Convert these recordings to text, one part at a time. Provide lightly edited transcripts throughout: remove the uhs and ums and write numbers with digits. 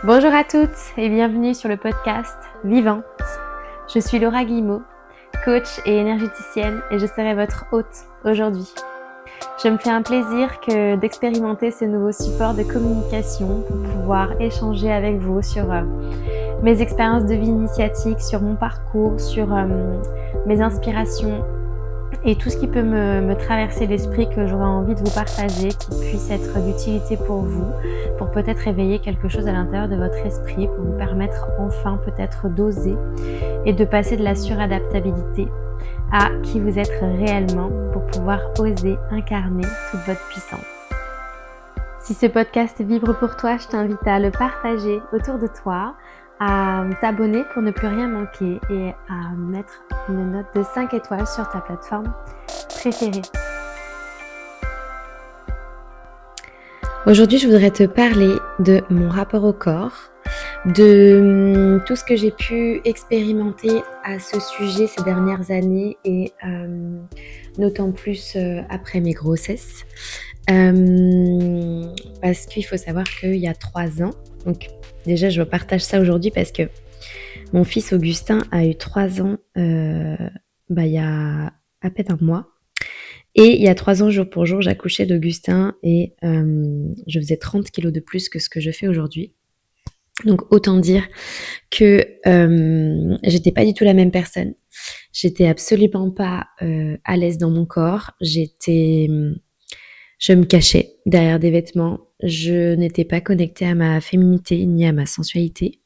Bonjour à toutes et bienvenue sur le podcast Vivante. Je suis Laura Guillemot, coach et énergéticienne et je serai votre hôte aujourd'hui. Je me fais un plaisir d'expérimenter ce nouveau support de communication pour pouvoir échanger avec vous sur mes expériences de vie initiatique, sur mon parcours, sur mes inspirations et tout ce qui peut me traverser l'esprit que j'aurais envie de vous partager, qui puisse être d'utilité pour vous, pour peut-être réveiller quelque chose à l'intérieur de votre esprit, pour vous permettre enfin peut-être d'oser et de passer de la suradaptabilité à qui vous êtes réellement pour pouvoir oser incarner toute votre puissance. Si ce podcast vibre pour toi, je t'invite à le partager autour de toi, à t'abonner pour ne plus rien manquer et à mettre une note de 5 étoiles sur ta plateforme préférée. Aujourd'hui, je voudrais te parler de mon rapport au corps, de tout ce que j'ai pu expérimenter à ce sujet ces dernières années et d'autant plus après mes grossesses. Parce qu'il faut savoir qu'il y a 3 ans, donc déjà je partage ça aujourd'hui parce que mon fils Augustin a eu 3 ans il y a à peine un mois. Et il y a 3 ans, jour pour jour, j'accouchais d'Augustin et je faisais 30 kilos de plus que ce que je fais aujourd'hui. Donc autant dire que j'étais pas du tout la même personne. J'étais absolument pas à l'aise dans mon corps. Je me cachais derrière des vêtements. Je n'étais pas connectée à ma féminité ni à ma sensualité.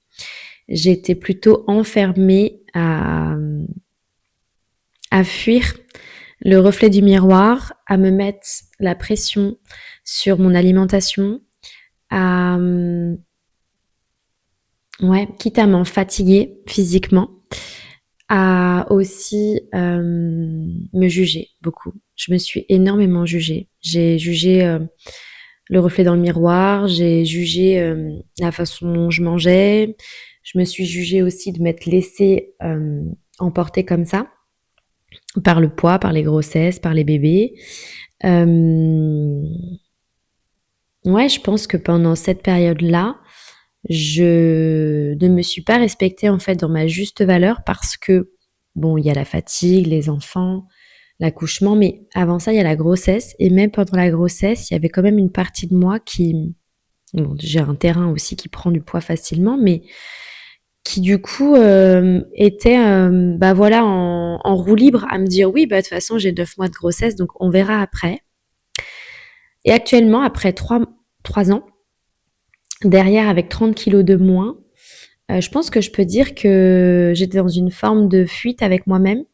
J'étais plutôt enfermée à fuir le reflet du miroir, à me mettre la pression sur mon alimentation, quitte à m'en fatiguer physiquement, à aussi me juger beaucoup. Je me suis énormément jugée. J'ai jugé le reflet dans le miroir, j'ai jugé la façon dont je mangeais, je me suis jugée aussi de m'être laissée emporter comme ça, par le poids, par les grossesses, par les bébés. Je pense que pendant cette période-là, je ne me suis pas respectée en fait dans ma juste valeur parce que, il y a la fatigue, les enfants, l'accouchement, mais avant ça, il y a la grossesse. Et même pendant la grossesse, il y avait quand même une partie de moi qui... j'ai un terrain aussi qui prend du poids facilement, mais qui du coup était en roue libre à me dire oui, de toute façon, j'ai 9 mois de grossesse, donc on verra après. Et actuellement, après 3 ans, derrière avec 30 kilos de moins, je pense que je peux dire que j'étais dans une forme de fuite avec moi-même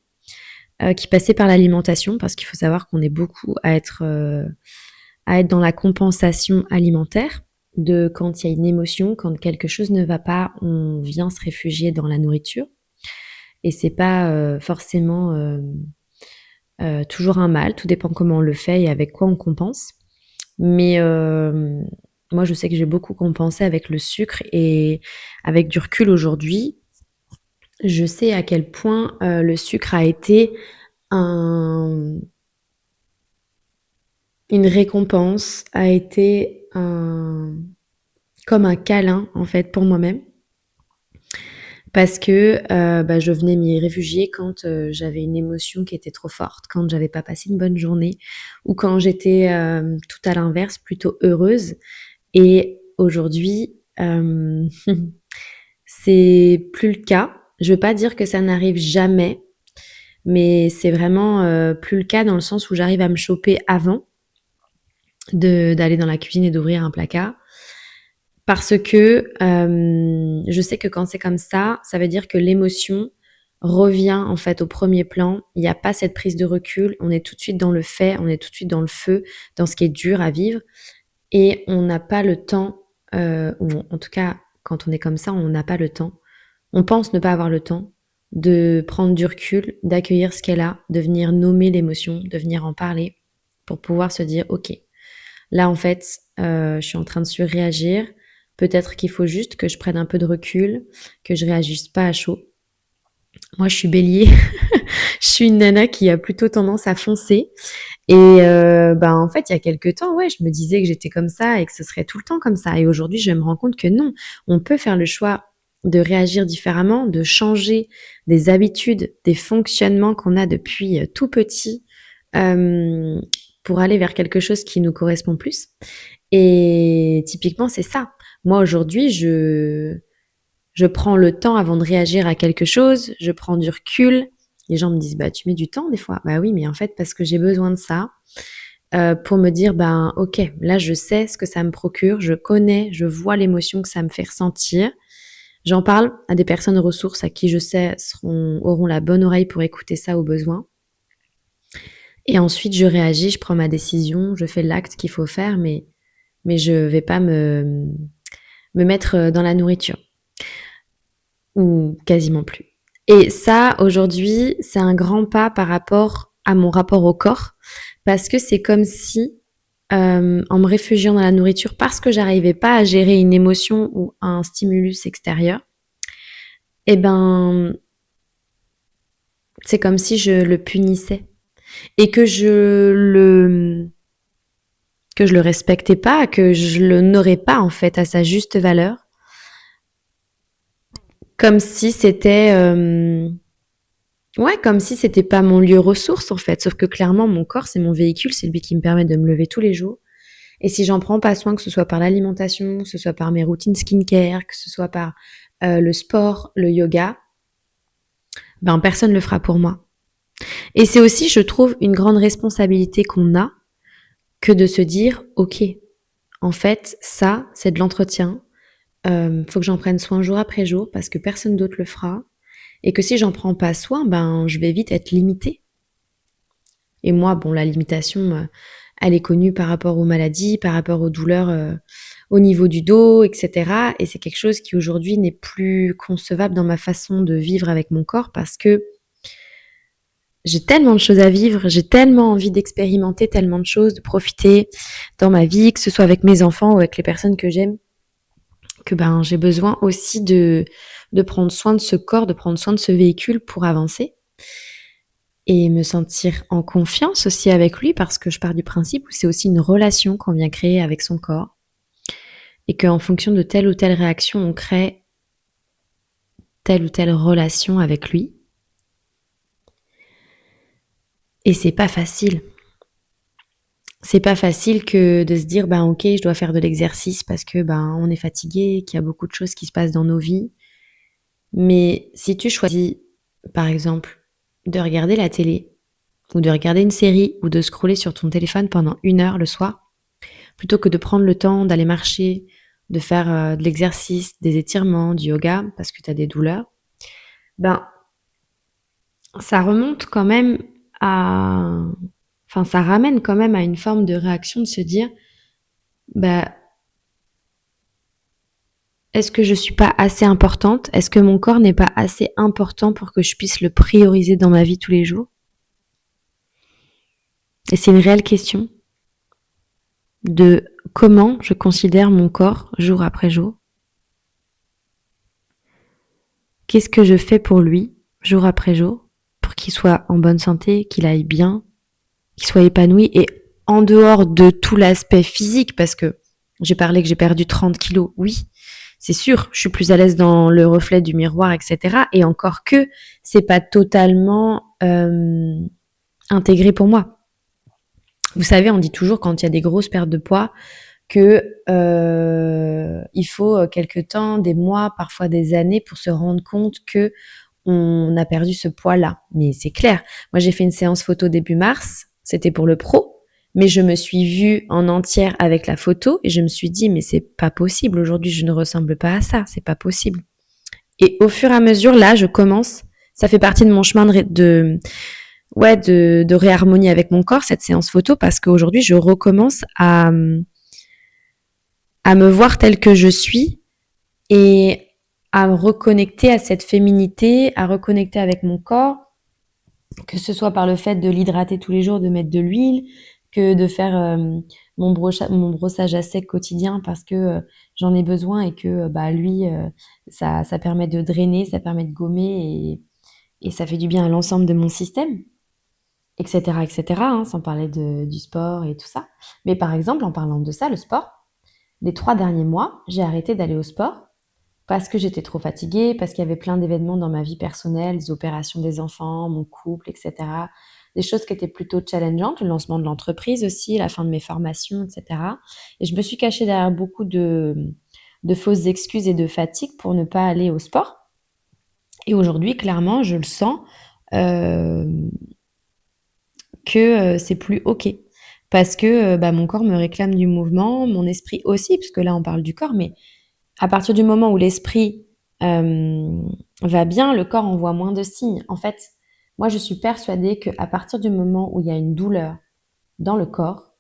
qui passait par l'alimentation, parce qu'il faut savoir qu'on est beaucoup à être dans la compensation alimentaire, de quand il y a une émotion, quand quelque chose ne va pas, on vient se réfugier dans la nourriture. Et c'est pas forcément toujours un mal, tout dépend comment on le fait et avec quoi on compense. Mais moi, je sais que j'ai beaucoup compensé avec le sucre et avec du recul aujourd'hui, je sais à quel point le sucre a été une récompense, a été comme un câlin en fait pour moi-même. Parce que je venais m'y réfugier quand j'avais une émotion qui était trop forte, quand j'avais pas passé une bonne journée ou quand j'étais tout à l'inverse, plutôt heureuse. Et aujourd'hui, c'est plus le cas. Je veux pas dire que ça n'arrive jamais, mais c'est vraiment plus le cas dans le sens où j'arrive à me choper avant d'aller dans la cuisine et d'ouvrir un placard. Parce que je sais que quand c'est comme ça, ça veut dire que l'émotion revient en fait au premier plan. Il n'y a pas cette prise de recul. On est tout de suite dans le fait, on est tout de suite dans le feu, dans ce qui est dur à vivre. Et on n'a pas le temps, ou en tout cas, quand on est comme ça, on n'a pas le temps. On pense ne pas avoir le temps de prendre du recul, d'accueillir ce qu'elle a, de venir nommer l'émotion, de venir en parler pour pouvoir se dire « Ok, là en fait, je suis en train de surréagir. Peut-être qu'il faut juste que je prenne un peu de recul, que je réagisse pas à chaud. » Moi, je suis bélier. Je suis une nana qui a plutôt tendance à foncer. Et en fait, il y a quelque temps, ouais, je me disais que j'étais comme ça et que ce serait tout le temps comme ça. Et aujourd'hui, je me rends compte que non, on peut faire le choix de réagir différemment, de changer des habitudes, des fonctionnements qu'on a depuis tout petit euh, pour aller vers quelque chose qui nous correspond plus. Et typiquement, c'est ça. Moi, aujourd'hui, je prends le temps avant de réagir à quelque chose, je prends du recul. Les gens me disent, bah, tu mets du temps des fois. Bah oui, mais en fait, parce que j'ai besoin de ça pour me dire, ben, ok, là, je sais ce que ça me procure, je connais, je vois l'émotion que ça me fait ressentir. J'en parle à des personnes ressources à qui je sais auront la bonne oreille pour écouter ça au besoin. Et ensuite, je réagis, je prends ma décision, je fais l'acte qu'il faut faire, mais je vais pas me mettre dans la nourriture. Ou quasiment plus. Et ça, aujourd'hui, c'est un grand pas par rapport à mon rapport au corps, parce que c'est comme si, en me réfugiant dans la nourriture, parce que j'arrivais pas à gérer une émotion ou un stimulus extérieur, eh ben, c'est comme si je le punissais et que je le respectais pas, que je le n'aurais pas en fait à sa juste valeur, comme si c'était ouais, comme si c'était pas mon lieu ressource en fait. Sauf que clairement, mon corps, c'est mon véhicule, c'est lui qui me permet de me lever tous les jours. Et si j'en prends pas soin, que ce soit par l'alimentation, que ce soit par mes routines skincare, que ce soit par le sport, le yoga, ben personne le fera pour moi. Et c'est aussi, je trouve, une grande responsabilité qu'on a que de se dire, ok, en fait, ça, c'est de l'entretien. Faut que j'en prenne soin jour après jour parce que personne d'autre le fera. Et que si j'en prends pas soin, ben je vais vite être limitée. Et moi, bon, la limitation, elle est connue par rapport aux maladies, par rapport aux douleurs au niveau du dos, etc. Et c'est quelque chose qui aujourd'hui n'est plus concevable dans ma façon de vivre avec mon corps parce que j'ai tellement de choses à vivre, j'ai tellement envie d'expérimenter tellement de choses, de profiter dans ma vie, que ce soit avec mes enfants ou avec les personnes que j'aime, que ben j'ai besoin aussi de prendre soin de ce corps, de prendre soin de ce véhicule pour avancer. Et me sentir en confiance aussi avec lui parce que je pars du principe où c'est aussi une relation qu'on vient créer avec son corps et qu'en fonction de telle ou telle réaction, on crée telle ou telle relation avec lui. Et c'est pas facile. C'est pas facile que de se dire, ben ok, je dois faire de l'exercice parce que ben on est fatigué, qu'il y a beaucoup de choses qui se passent dans nos vies. Mais si tu choisis, par exemple, de regarder la télé, ou de regarder une série, ou de scroller sur ton téléphone pendant 1 heure le soir, plutôt que de prendre le temps d'aller marcher, de faire de l'exercice, des étirements, du yoga, parce que tu as des douleurs, ben, ça remonte quand même à... Enfin, ça ramène quand même à une forme de réaction de se dire, bah, est-ce que je suis pas assez importante? Est-ce que mon corps n'est pas assez important pour que je puisse le prioriser dans ma vie tous les jours? Et c'est une réelle question de comment je considère mon corps jour après jour. Qu'est-ce que je fais pour lui jour après jour pour qu'il soit en bonne santé, qu'il aille bien, qu'il soit épanoui et en dehors de tout l'aspect physique parce que j'ai parlé que j'ai perdu 30 kilos, oui, c'est sûr, je suis plus à l'aise dans le reflet du miroir, etc. Et encore que c'est pas totalement intégré pour moi. Vous savez, on dit toujours quand il y a des grosses pertes de poids que il faut quelque temps, des mois, parfois des années pour se rendre compte que on a perdu ce poids-là. Mais c'est clair. Moi, j'ai fait une séance photo début mars. C'était pour le pro. Mais je me suis vue en entière avec la photo et je me suis dit, mais c'est pas possible. Aujourd'hui, je ne ressemble pas à ça. C'est pas possible. Et au fur et à mesure, là, je commence. Ça fait partie de mon chemin de réharmonie avec mon corps, cette séance photo, parce qu'aujourd'hui, je recommence à me voir telle que je suis et à me reconnecter à cette féminité, à reconnecter avec mon corps, que ce soit par le fait de l'hydrater tous les jours, de mettre de l'huile, que de faire mon brossage à sec quotidien parce que j'en ai besoin et que lui, ça permet de drainer, ça permet de gommer et ça fait du bien à l'ensemble de mon système. et cetera, hein, sans parler du sport et tout ça. Mais par exemple, en parlant de ça, le sport, les 3 derniers mois, j'ai arrêté d'aller au sport parce que j'étais trop fatiguée, parce qu'il y avait plein d'événements dans ma vie personnelle, les opérations des enfants, mon couple, et cetera. Des choses qui étaient plutôt challengeantes, le lancement de l'entreprise aussi, la fin de mes formations, et cetera. Et je me suis cachée derrière beaucoup de fausses excuses et de fatigue pour ne pas aller au sport. Et aujourd'hui, clairement, je le sens euh, que c'est plus OK. Parce que bah, mon corps me réclame du mouvement, mon esprit aussi, parce que là, on parle du corps, mais à partir du moment où l'esprit va bien, le corps envoie moins de signes. En fait, moi, je suis persuadée qu'à partir du moment où il y a une douleur dans le corps,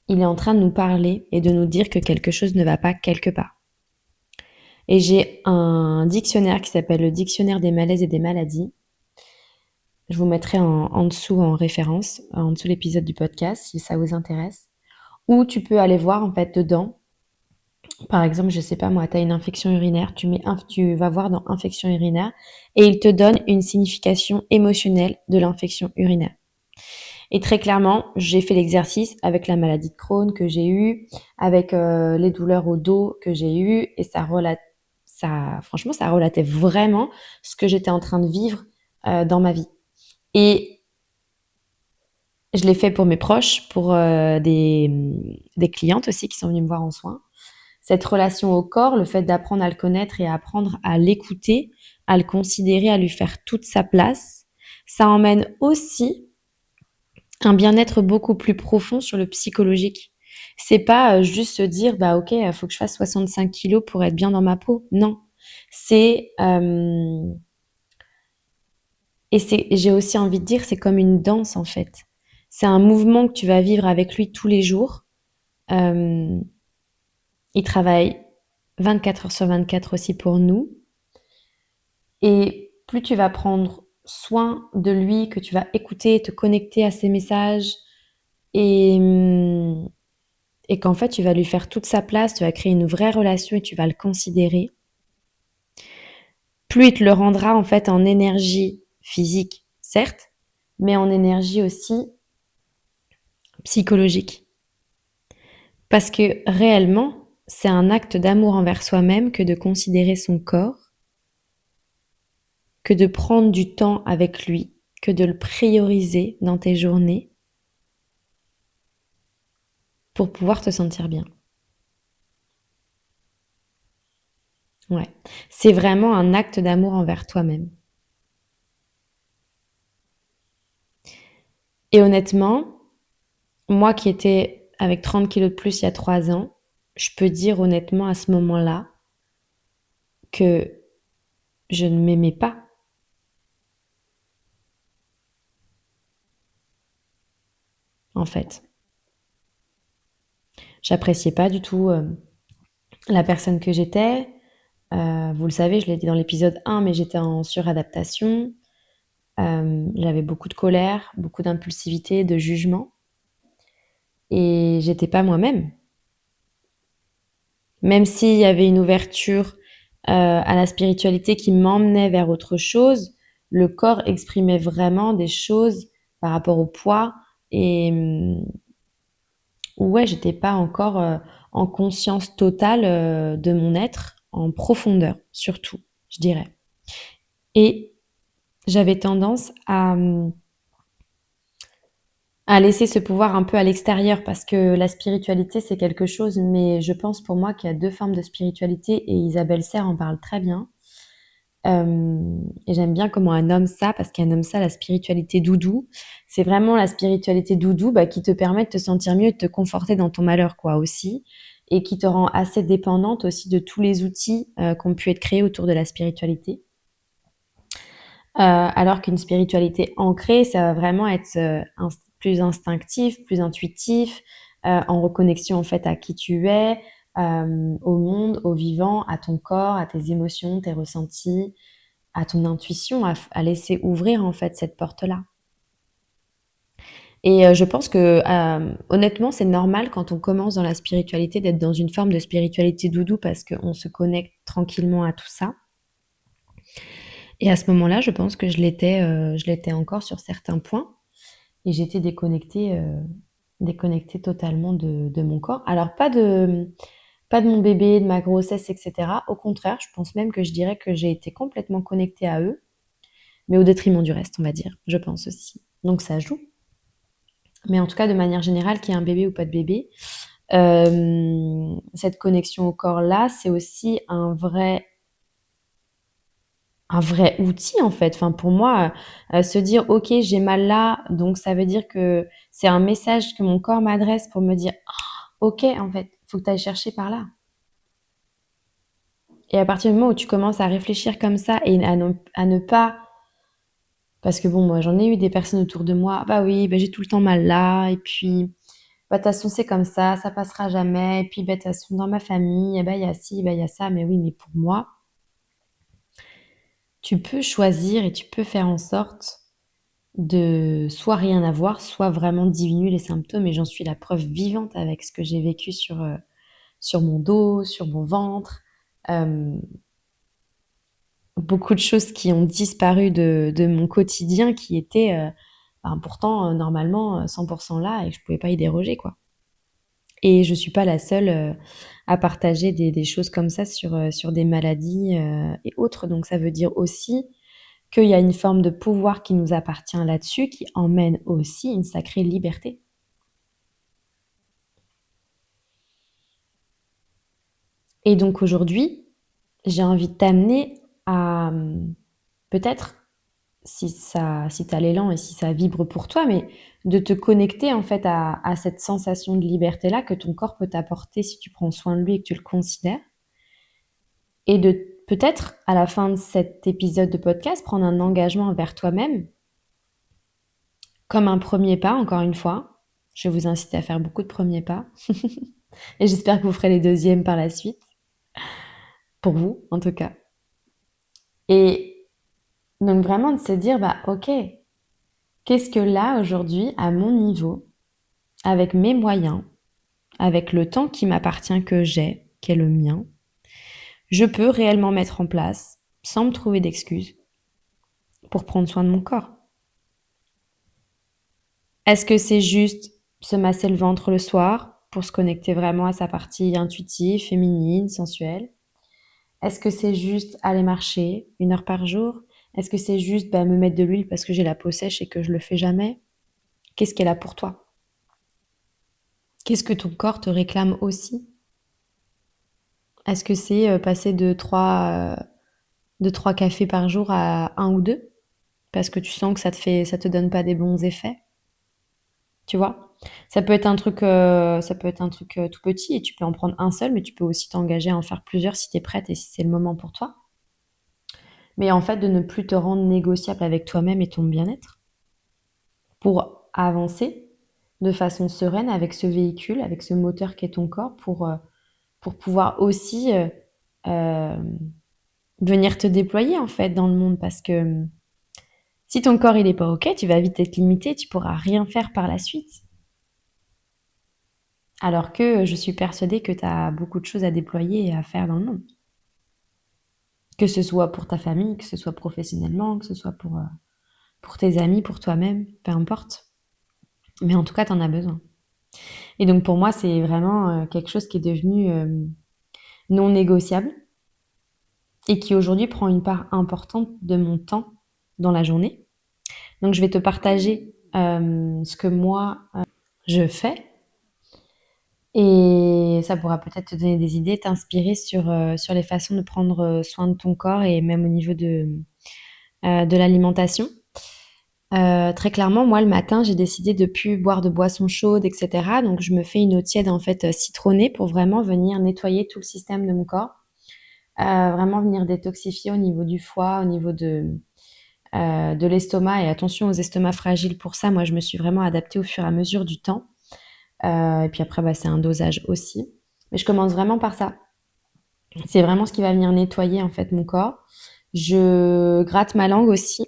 il est en train de nous parler et de nous dire que quelque chose ne va pas quelque part. Et j'ai un dictionnaire qui s'appelle le dictionnaire des malaises et des maladies. Je vous mettrai en dessous en référence, en dessous l'épisode du podcast, si ça vous intéresse. Ou tu peux aller voir en fait dedans. Par exemple, je sais pas moi, tu as une infection urinaire, tu vas voir dans infection urinaire et il te donne une signification émotionnelle de l'infection urinaire. Et très clairement, j'ai fait l'exercice avec la maladie de Crohn que j'ai eue, avec les douleurs au dos que j'ai eues et franchement, ça relatait vraiment ce que j'étais en train de vivre dans ma vie. Et je l'ai fait pour mes proches, pour des clientes aussi qui sont venues me voir en soins. Cette relation au corps, le fait d'apprendre à le connaître et à apprendre à l'écouter, à le considérer, à lui faire toute sa place, ça emmène aussi un bien-être beaucoup plus profond sur le psychologique. C'est pas juste se dire, bah ok, il faut que je fasse 65 kilos pour être bien dans ma peau. Non. C'est, j'ai aussi envie de dire, c'est comme une danse en fait. C'est un mouvement que tu vas vivre avec lui tous les jours. Euh, il travaille 24 heures sur 24 aussi pour nous. Et plus tu vas prendre soin de lui, que tu vas écouter, te connecter à ses messages et, et qu'en fait tu vas lui faire toute sa place, tu vas créer une vraie relation et tu vas le considérer, plus il te le rendra en fait en énergie physique, certes, mais en énergie aussi psychologique. Parce que réellement, c'est un acte d'amour envers soi-même que de considérer son corps, que de prendre du temps avec lui, que de le prioriser dans tes journées pour pouvoir te sentir bien. Ouais. C'est vraiment un acte d'amour envers toi-même. Et honnêtement, moi qui étais avec 30 kilos de plus il y a 3 ans, je peux dire honnêtement à ce moment-là que je ne m'aimais pas, en fait. J'appréciais pas du tout la personne que j'étais. Vous le savez, je l'ai dit dans l'épisode 1, mais j'étais en suradaptation. J'avais beaucoup de colère, beaucoup d'impulsivité, de jugement. Et j'étais pas moi-même. Même s'il y avait une ouverture à la spiritualité qui m'emmenait vers autre chose, le corps exprimait vraiment des choses par rapport au poids et ouais, j'étais pas encore en conscience totale de mon être, en profondeur surtout, je dirais. Et j'avais tendance à laisser ce pouvoir un peu à l'extérieur parce que la spiritualité c'est quelque chose, mais je pense pour moi qu'il y a deux formes de spiritualité et Isabelle Serre en parle très bien. Et j'aime bien comment elle nomme ça, parce qu'elle nomme ça la spiritualité doudou. C'est vraiment la spiritualité doudou bah, qui te permet de te sentir mieux et de te conforter dans ton malheur, quoi, aussi. Et qui te rend assez dépendante aussi de tous les outils qui ont pu être créés autour de la spiritualité. Alors qu'une spiritualité ancrée, ça va vraiment être plus instinctif, plus intuitif, en reconnexion en fait à qui tu es, au monde, au vivant, à ton corps, à tes émotions, tes ressentis, à ton intuition, à laisser ouvrir en fait cette porte-là. Et je pense que honnêtement, c'est normal quand on commence dans la spiritualité d'être dans une forme de spiritualité doudou parce qu'on se connecte tranquillement à tout ça. Et à ce moment-là, je pense que je l'étais encore sur certains points et j'étais déconnectée totalement de mon corps. Alors pas de mon bébé, de ma grossesse, etc. Au contraire, je pense même que je dirais que j'ai été complètement connectée à eux, mais au détriment du reste, on va dire, je pense aussi. Donc ça joue. Mais en tout cas, de manière générale, qu'il y ait un bébé ou pas de bébé, cette connexion au corps-là, c'est aussi un vrai outil en fait. Enfin, pour moi, se dire, ok, j'ai mal là, donc ça veut dire que c'est un message que mon corps m'adresse pour me dire, ok, en fait, faut que tu ailles chercher par là. Et à partir du moment où tu commences à réfléchir comme ça et à ne pas, parce que bon, moi j'en ai eu des personnes autour de moi, bah oui, bah j'ai tout le temps mal là, et puis bah de toute façon c'est comme ça passera jamais, et puis bah de toute façon dans ma famille, eh bah il y a ci, bah il y a ça, mais oui, mais pour moi, tu peux choisir et tu peux faire en sorte de soit rien avoir, soit vraiment diminuer les symptômes, et j'en suis la preuve vivante avec ce que j'ai vécu sur mon dos, sur mon ventre. Euh, Beaucoup de choses qui ont disparu de mon quotidien qui étaient pourtant normalement 100% là et que je pouvais pas y déroger quoi. Et je suis pas la seule à partager des choses comme ça sur des maladies et autres. Donc ça veut dire aussi qu'il y a une forme de pouvoir qui nous appartient là-dessus, qui emmène aussi une sacrée liberté. Et donc aujourd'hui, j'ai envie de t'amener à peut-être, si tu as l'élan et si ça vibre pour toi, mais de te connecter en fait à cette sensation de liberté-là que ton corps peut t'apporter si tu prends soin de lui et que tu le considères. Et de peut-être, à la fin de cet épisode de podcast, prendre un engagement envers toi-même, comme un premier pas, encore une fois. Je vais vous inciter à faire beaucoup de premiers pas. Et j'espère que vous ferez les deuxièmes par la suite, pour vous en tout cas. Et donc vraiment de se dire, bah ok, qu'est-ce que là aujourd'hui, à mon niveau, avec mes moyens, avec le temps qui m'appartient que j'ai, qui est le mien, je peux réellement mettre en place, sans me trouver d'excuses, pour prendre soin de mon corps. Est-ce que c'est juste se masser le ventre le soir pour se connecter vraiment à sa partie intuitive, féminine, sensuelle? Est-ce que c'est juste aller marcher 1 heure par jour? Est-ce que c'est juste me mettre de l'huile parce que j'ai la peau sèche et que je le fais jamais? Qu'est-ce qu'elle a pour toi? Qu'est-ce que ton corps te réclame aussi? Est-ce que c'est passer de 3 cafés par jour à un ou deux? Parce que tu sens que ça te donne pas des bons effets, tu vois? Ça peut être un truc tout petit et tu peux en prendre un seul, mais tu peux aussi t'engager à en faire plusieurs si tu es prête et si c'est le moment pour toi. Mais en fait, de ne plus te rendre négociable avec toi-même et ton bien-être pour avancer de façon sereine avec ce véhicule, avec ce moteur qu'est ton corps pour pouvoir aussi euh, venir te déployer en fait dans le monde parce que si ton corps il est pas ok, tu vas vite être limité, tu pourras rien faire par la suite. Alors que je suis persuadée que tu as beaucoup de choses à déployer et à faire dans le monde. Que ce soit pour ta famille, que ce soit professionnellement, que ce soit pour tes amis, pour toi-même, peu importe. Mais en tout cas, tu en as besoin. Et donc pour moi, c'est vraiment quelque chose qui est devenu non négociable et qui aujourd'hui prend une part importante de mon temps dans la journée. Donc je vais te partager ce que moi je fais et ça pourra peut-être te donner des idées, t'inspirer sur les façons de prendre soin de ton corps et même au niveau de l'alimentation. Très clairement, moi le matin, j'ai décidé de plus boire de boissons chaudes, etc. Donc je me fais une eau tiède en fait citronnée pour vraiment venir nettoyer tout le système de mon corps, vraiment venir détoxifier au niveau du foie, au niveau de l'estomac. Et attention aux estomacs fragiles pour ça. Moi, je me suis vraiment adaptée au fur et à mesure du temps. Et puis après, c'est un dosage aussi. Mais je commence vraiment par ça. C'est vraiment ce qui va venir nettoyer en fait mon corps. Je gratte ma langue aussi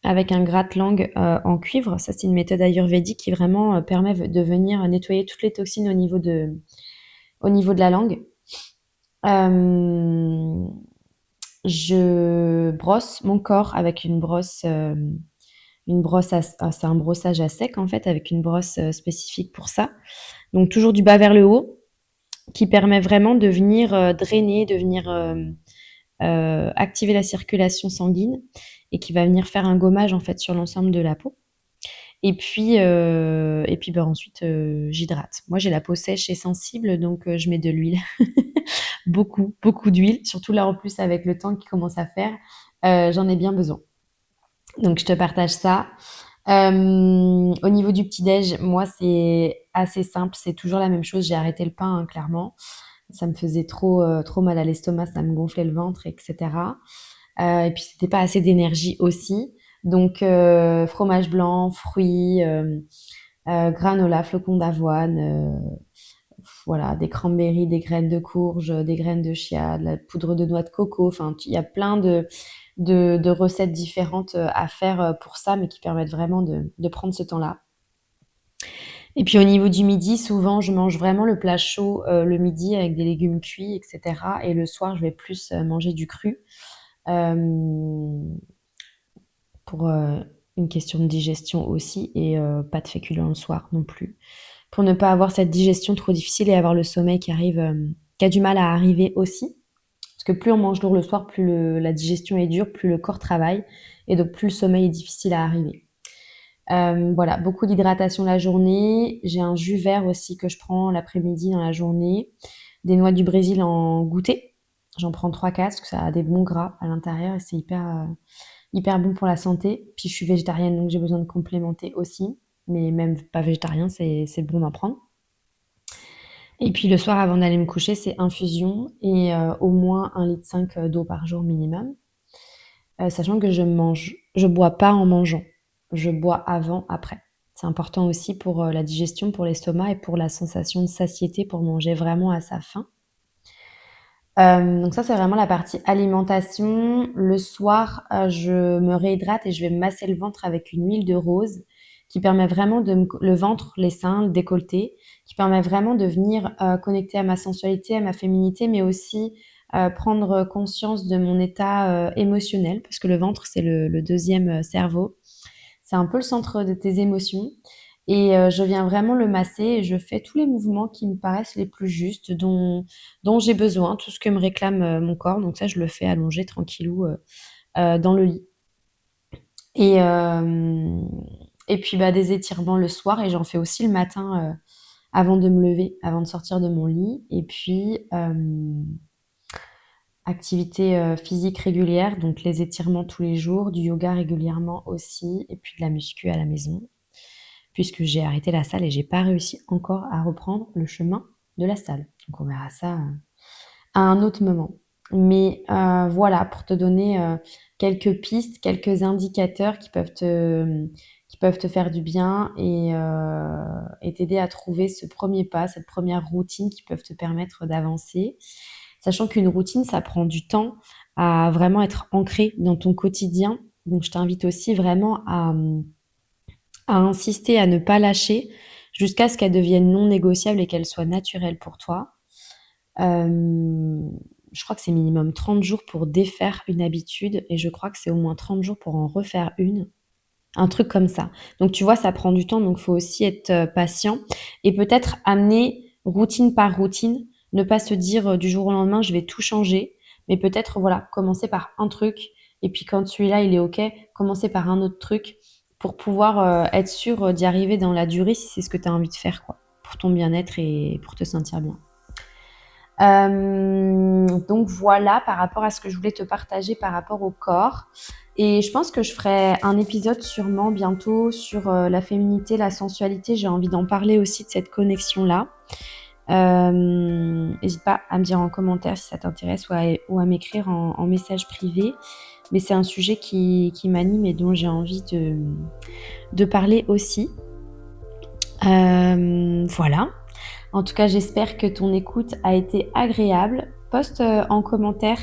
avec un gratte-langue en cuivre. Ça, c'est une méthode ayurvédique qui vraiment permet de venir nettoyer toutes les toxines au niveau de la langue. Euh, je brosse mon corps avec une brosse c'est un brossage à sec en fait, avec une brosse spécifique pour ça. Donc toujours du bas vers le haut, qui permet vraiment de venir drainer, de venir activer la circulation sanguine et qui va venir faire un gommage en fait sur l'ensemble de la peau. Et puis bah, ensuite, j'hydrate. Moi, j'ai la peau sèche et sensible, donc je mets de l'huile. Beaucoup, beaucoup d'huile, surtout là en plus avec le temps qui commence à faire, j'en ai bien besoin. Donc je te partage ça. Au niveau du petit-déj, moi, c'est assez simple, c'est toujours la même chose. J'ai arrêté le pain, hein, clairement. Ça me faisait trop mal à l'estomac, ça me gonflait le ventre, etc. Et puis c'était pas assez d'énergie aussi. Donc fromage blanc, fruits, granola, flocons d'avoine, voilà, des cranberries, des graines de courge, des graines de chia, de la poudre de noix de coco. Enfin, il y a plein de recettes différentes à faire pour ça, mais qui permettent vraiment de prendre ce temps-là. Et puis au niveau du midi, souvent, je mange vraiment le plat chaud le midi avec des légumes cuits, etc. Et le soir, je vais plus manger du cru. Euh, pour une question de digestion aussi et pas de féculents le soir non plus. Pour ne pas avoir cette digestion trop difficile et avoir le sommeil qui a du mal à arriver aussi. Parce que plus on mange lourd le soir, plus la digestion est dure, plus le corps travaille et donc plus le sommeil est difficile à arriver. Voilà, beaucoup d'hydratation la journée. J'ai un jus vert aussi que je prends l'après-midi dans la journée. Des noix du Brésil en goûter. J'en prends 3-4 parce que ça a des bons gras à l'intérieur et c'est hyper bon pour la santé. Puis je suis végétarienne, donc j'ai besoin de complémenter aussi. Mais même pas végétarien, c'est bon d'en prendre. Et puis le soir, avant d'aller me coucher, c'est infusion et au moins 1,5 litre d'eau par jour minimum. Sachant que je bois pas en mangeant. Je bois avant, après. C'est important aussi pour la digestion, pour l'estomac et pour la sensation de satiété, pour manger vraiment à sa faim. Donc ça, c'est vraiment la partie alimentation. Le soir, je me réhydrate et je vais me masser le ventre avec une huile de rose qui permet vraiment le ventre, les seins, le décolleté, qui permet vraiment de venir connecter à ma sensualité, à ma féminité, mais aussi prendre conscience de mon état émotionnel, parce que le ventre, c'est le deuxième cerveau. C'est un peu le centre de tes émotions. Et je viens vraiment le masser et je fais tous les mouvements qui me paraissent les plus justes, dont j'ai besoin, tout ce que me réclame mon corps. Donc ça, je le fais allongé tranquillou dans le lit. Et, euh, et puis bah, des étirements le soir et j'en fais aussi le matin avant de me lever, avant de sortir de mon lit. Et puis activité physique régulière, donc les étirements tous les jours, du yoga régulièrement aussi, et puis de la muscu à la maison puisque j'ai arrêté la salle et j'ai pas réussi encore à reprendre le chemin de la salle. Donc on verra ça à un autre moment. Mais voilà, pour te donner quelques pistes, quelques indicateurs qui peuvent te faire du bien et t'aider à trouver ce premier pas, cette première routine qui peuvent te permettre d'avancer. Sachant qu'une routine, ça prend du temps à vraiment être ancré dans ton quotidien. Donc je t'invite aussi vraiment à insister, à ne pas lâcher jusqu'à ce qu'elle devienne non négociable et qu'elle soit naturelle pour toi. Je crois que c'est minimum 30 jours pour défaire une habitude et je crois que c'est au moins 30 jours pour en refaire une. Un truc comme ça. Donc tu vois, ça prend du temps, donc il faut aussi être patient et peut-être amener routine par routine, ne pas se dire du jour au lendemain, je vais tout changer, mais peut-être, voilà, commencer par un truc et puis quand celui-là, il est OK, commencer par un autre truc pour pouvoir être sûr d'y arriver dans la durée si c'est ce que tu as envie de faire, quoi, pour ton bien-être et pour te sentir bien. Donc voilà par rapport à ce que je voulais te partager par rapport au corps. Et je pense que je ferai un épisode sûrement bientôt sur la féminité, la sensualité. J'ai envie d'en parler aussi de cette connexion-là. N'hésite pas à me dire en commentaire si ça t'intéresse ou à m'écrire en message privé. Mais c'est un sujet qui m'anime et dont j'ai envie de parler aussi. Voilà. En tout cas, j'espère que ton écoute a été agréable. Poste en commentaire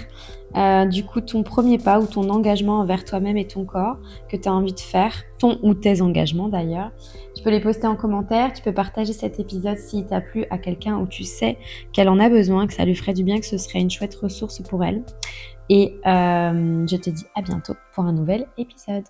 du coup ton premier pas ou ton engagement envers toi-même et ton corps que tu as envie de faire, ton ou tes engagements d'ailleurs. Tu peux les poster en commentaire, tu peux partager cet épisode s'il t'a plu à quelqu'un où tu sais qu'elle en a besoin, que ça lui ferait du bien, que ce serait une chouette ressource pour elle. Et je te dis à bientôt pour un nouvel épisode.